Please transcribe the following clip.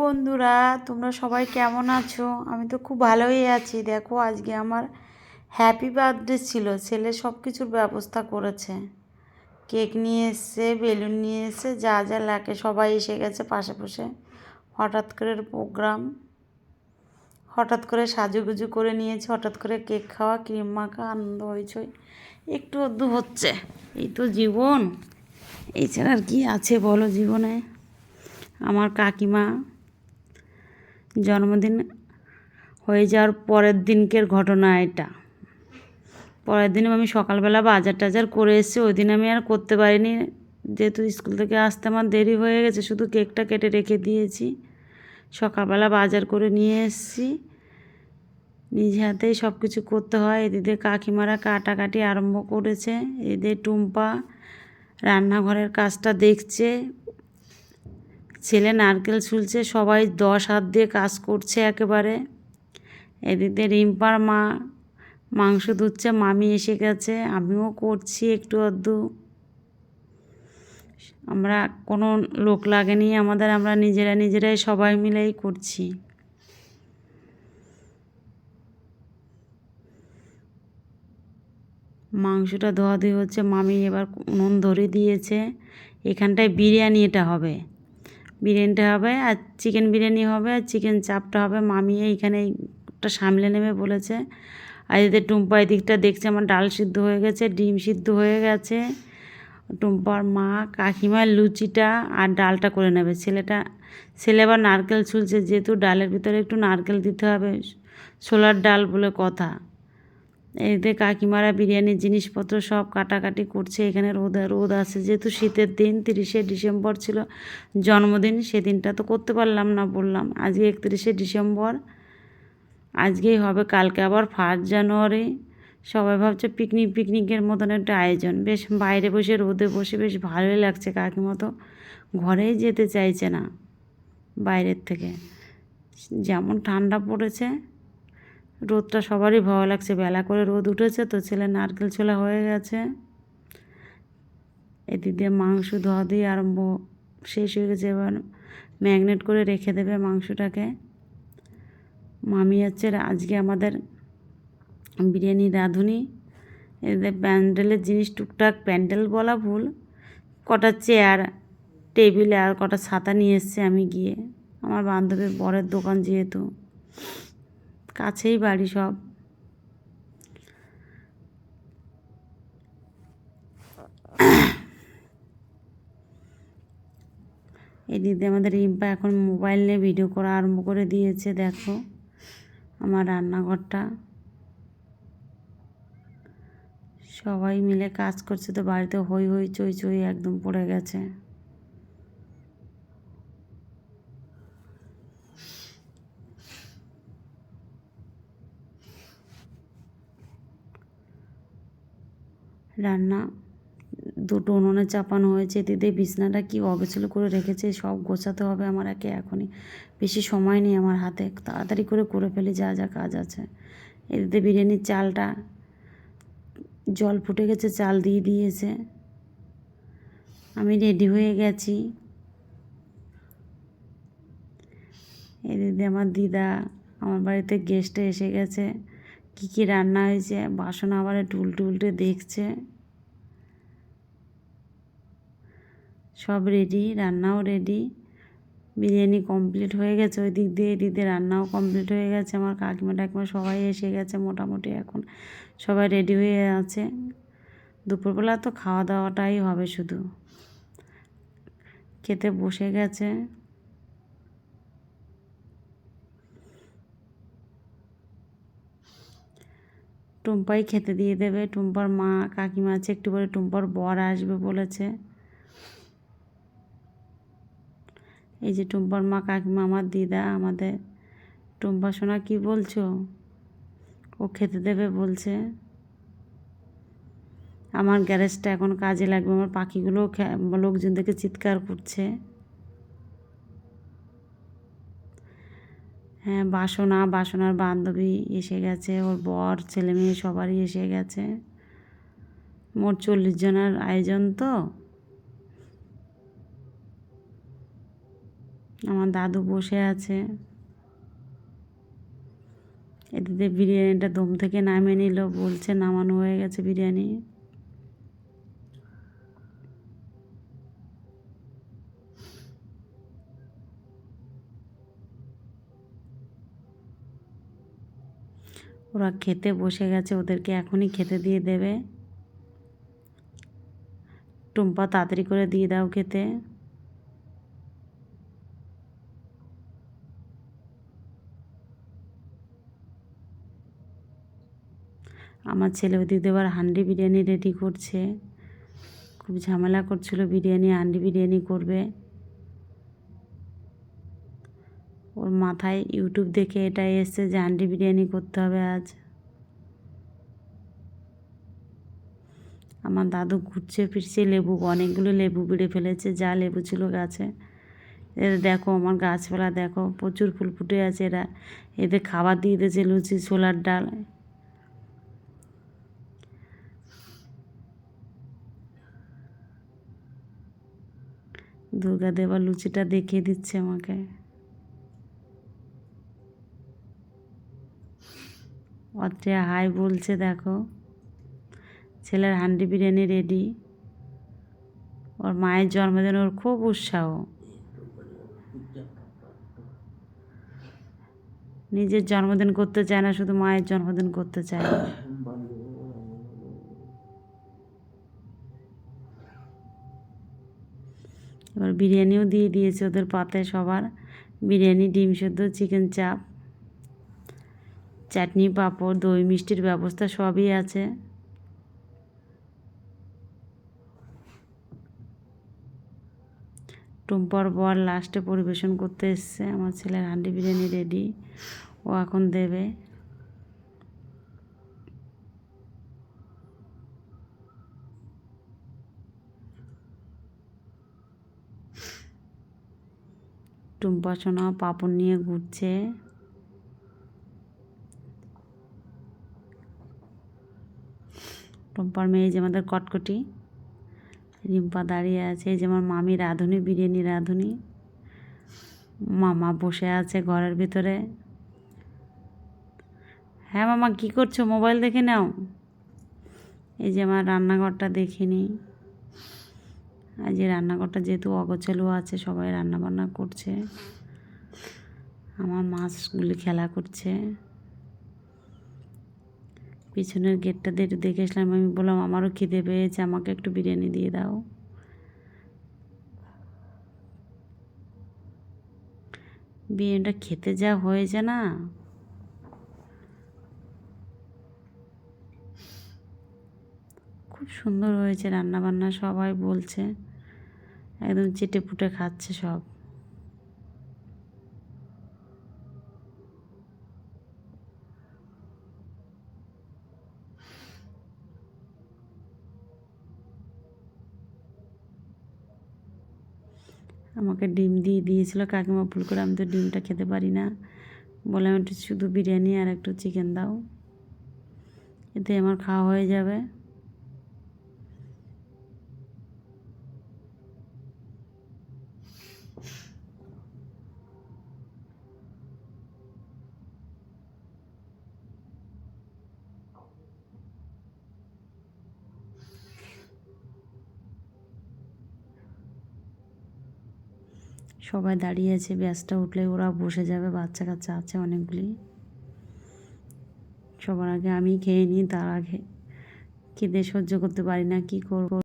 বন্ধুরা, তোমরা সবাই কেমন আছো? আমি তো খুব ভালোই আছি। দেখো, আজকে আমার হ্যাপি বার্থডে ছিল। ছেলে সব কিছুর ব্যবস্থা করেছে। কেক নিয়ে এসছে, বেলুন নিয়ে এসছে, যা যা লাগে সবাই এসে গেছে পাশে। হঠাৎ করে প্রোগ্রাম, হঠাৎ করে সাজুগুজু করে নিয়েছে, হঠাৎ করে কেক খাওয়া, ক্রিম মাখা, আনন্দ হইচই একটু আধটু হচ্ছে। এই তো জীবন, এছাড়া আর কি আছে বলো জীবনে। আমার কাকিমা জন্মদিন হয়ে যাওয়ার পরের দিনকের ঘটনা এটা। পরের দিন আমি সকালবেলা বাজার টাজার করে এসেছি। ওই দিন আমি আর করতে পারিনি, যেহেতু স্কুল থেকে আসতে আমার দেরি হয়ে গেছে। শুধু কেকটা কেটে রেখে দিয়েছি। সকালবেলা বাজার করে নিয়ে এসেছি, নিজে হাতেই সব কিছু করতে হয়। এদিকে কাকিমারা কাটাকাটি আরম্ভ করেছে, এদিকে টুম্পা রান্নাঘরের কাজটা দেখছে, ছেলে নারকেল ছুলছে। সবাই 10 হাত দিয়ে কাজ করছে একেবারে। এদিকে রিম্পার মা মাংস ধুচ্ছে, মামি এসে গেছে, আমিও করছি একটু আধটু। আমরা কোনো লোক লাগেনি আমাদের, আমরা নিজেরাই সবাই মিলেই করছি। মাংসটা ধোয়াধুয়ি হচ্ছে, মামি এবার নুন ধরে দিয়েছে। এখানটায় বিরিয়ানিটা হবে, আর চিকেন বিরিয়ানি হবে, আর চিকেন চাপটা হবে। মামি এইখানে একটা সামলে নেবে বলেছে। আর এদের টুম্পা এদিকটা দেখছে আমার ডাল সিদ্ধ হয়ে গেছে, ডিম সিদ্ধ হয়ে গেছে। টুম্পার মা কাকিমার লুচিটা আর ডালটা করে নেবে। ছেলে আবার নারকেল ছুলছে, যেহেতু ডালের ভিতরে একটু নারকেল দিতে হবে, ছোলার ডাল বলে কথা। এতে কাকিমারা বিরিয়ানির জিনিসপত্র সব কাটাকাটি করছে। এখানে রোদ আছে, যেহেতু শীতের দিন, 30শে ডিসেম্বর ছিল জন্মদিন। সেদিনটা তো করতে পারলাম না, বললাম আজকে 31শে ডিসেম্বর, আজকেই হবে। কালকে আবার 1 জানুয়ারি। সবাই ভাবছে পিকনিকের মতন একটা আয়োজন। বেশ বাইরে বসে রোদে বসে বেশ ভালোই লাগছে। কাকিমা তো ঘরেই যেতে চাইছে না বাইরের থেকে, যেমন ঠান্ডা পড়েছে। রোদটা সবারই ভালো লাগছে, বেলা করে রোদ উঠেছে তো। ছেলে নারকেল ছোলা হয়ে গেছে, এদিকে মাংস ধোয়া দিয়ে আরম্ভ শেষ হয়ে গেছে। এবার ম্যাগনেট করে রেখে দেবে মাংসটাকে। মামি হচ্ছে আজকে আমাদের বিরিয়ানি রাঁধুনি। এদের প্যান্ডেলের জিনিস টুকটাক, প্যান্ডেল বলা ভুল, কটা চেয়ার টেবিল আর কটা ছাতা নিয়ে এসছে আমি গিয়ে। আমার বান্ধবীর বরের দোকান, যেহেতু কাছেই বাড়ি সব। এদিকে আমাদের রিম্পা এখন মোবাইল নিয়ে ভিডিও করা আরম্ভ করে দিয়েছে। দেখো আমার রান্নাঘরটা, সবাই মিলে কাজ করছে তো, বাড়িতে হই চই একদম পড়ে গেছে। রান্না দুটো উনুনে চাপানো হয়েছে। এদিকে বিছনাটা কি অগোছালো করে রেখেছে, সব গোছাতে হবে আমার এখনই। বেশি সময় নেই আমার হাতে, তাড়াতাড়ি করে ফেলি যা যা কাজ আছে। এদিকে বিরিয়ানির চালটা জল ফুটে গেছে, চাল দিয়ে দিয়েছে। আমি রেডি হয়ে গেছি। এদিকে আমার দিদা আমার বাড়িতে গেস্টে এসে গেছে। কী রান্না হয়েছে, বাসন আবার উল্টে দেখছে। সব রেডি, রান্নাও রেডি। বিরিয়ানি কমপ্লিট হয়ে গেছে ওই দিক দিয়ে, এদিক দিয়ে রান্নাও কমপ্লিট হয়ে গেছে। আমার কাকিমা টাকিমা সবাই এসে গেছে মোটামুটি, এখন সবাই রেডি হয়ে আছে। দুপুরবেলা তো খাওয়া দাওয়াটাই হবে, শুধু খেতে বসে গেছে। টুম্পাই খেতে দিয়ে দেবে। টুম্পার মা কাকিমা আছে, একটু পরে টুম্পার বর আসবে বলেছে। এই যে টুম্পার মা কাকিমা, আমার দিদা, আমাদের টুম্পা সোনা কী বলছো? ও খেতে দেবে বলছে। আমার গ্যারেজটা এখন কাজে লাগবে। আমার পাখিগুলোও লোকজন দেখে চিৎকার করছে। হ্যাঁ, বাসনার বান্ধবী এসে গেছে, ওর বর ছেলে মেয়ে সবারই এসে গেছে। মোট 40 জনের আয়োজন তো। আমার দাদু বসে আছে। এদিকে বিরিয়ানিটা দম থেকে নামিয়ে নিল, বলছে নামানো হয়ে গেছে বিরিয়ানি। ওরা খেতে বসে গেছে, ওদেরকে এখনই খেতে দিয়ে দেবে। টুম্পা তাড়াতাড়ি করে দিয়ে দাও খেতে। আমার ছেলে ওদিকে আবার হান্ডি বিরিয়ানি রেডি করছে, খুব ঝামেলা করছিল, বিরিয়ানি হান্ডি বিরিয়ানি করবে। ওর মাথায় ইউটিউব দেখে এটাই এসছে যে হান্ডি বিরিয়ানি করতে হবে আজ। আমার দাদু ঘুরছে ফিরছে, লেবু অনেকগুলো লেবু পেড়ে ফেলেছে, যা লেবু ছিল গাছে। এদের দেখো, আমার গাছপালা দেখো, প্রচুর ফুল ফুটে আছে। এরা এদের খাবার দিয়ে দিয়েছে লুচি, ছোলার ডাল। দুর্গা দেবা লুচিটা দেখিয়ে দিচ্ছে আমাকে। অত্রে হাই বলছে, দেখো ছেলের হান্ডি বিরিয়ানি রেডি। ওর মায়ের জন্মদিন, ওর খুব উৎসাহ। নিজের জন্মদিন করতে চায় না, শুধু মায়ের জন্মদিন করতে চায়। এবার বিরিয়ানিও দিয়ে দিয়েছে ওদের পাতে সবার। বিরিয়ানি, ডিম সেদ্ধ, চিকেন চাপ, চাটনি, পাঁপড়, দই মিষ্টির ব্যবস্থা সবই আছে। টুম্পার বর লাস্টে পরিবেশন করতে এসছে। আমার ছেলের হান্ডি বিরিয়ানি রেডি, ও এখন দেবে। টুম্পা সোনা পাঁপড় নিয়ে ঘুরছে। টুম্পার মেয়ে যে আমাদের কটকটি রিম্পা দাঁড়িয়ে আছে। এই যে আমার মামি রাঁধুনি, বিরিয়ানি রাঁধুনি। মামা বসে আছে ঘরের ভিতরে। হ্যাঁ মামা, কী করছো? মোবাইল দেখে নাও। এই যে আমার রান্নাঘরটা দেখিনি। আজ এই রান্নাঘরটা যেহেতু অগোছালো আছে, সবাই রান্নাবান্না করছে। আমার মাছগুলি খেলা করছে। পিছনের গেটটা দিয়ে একটু দেখে আসলাম। আমি বললাম আমারও খিদে পেয়েছে, আমাকে একটু বিরিয়ানি দিয়ে দাও। বিরিয়ানিটা খেতে যা হয়েছে না, খুব সুন্দর হয়েছে রান্নাবান্না, সবাই বলছে। একদম চেটে পুটে খাচ্ছে সব। আমাকে ডিম দিয়ে দিয়েছিল কাকিমা ফুল করে, আমি তো ডিমটা খেতে পারি না। বললাম একটু শুধু বিরিয়ানি আর একটু চিকেন দাও, এতে আমার খাওয়া হয়ে যাবে। সবাই দাঁড়িয়ে আছে, ব্যাসটা উঠলে ওরা বসে যাবে। বাচ্চা কাচ্চা আছে অনেকগুলি। সবার আগে আমি খেয়ে নিই, তার আগে খিদে সহ্য করতে পারি না, কী করব।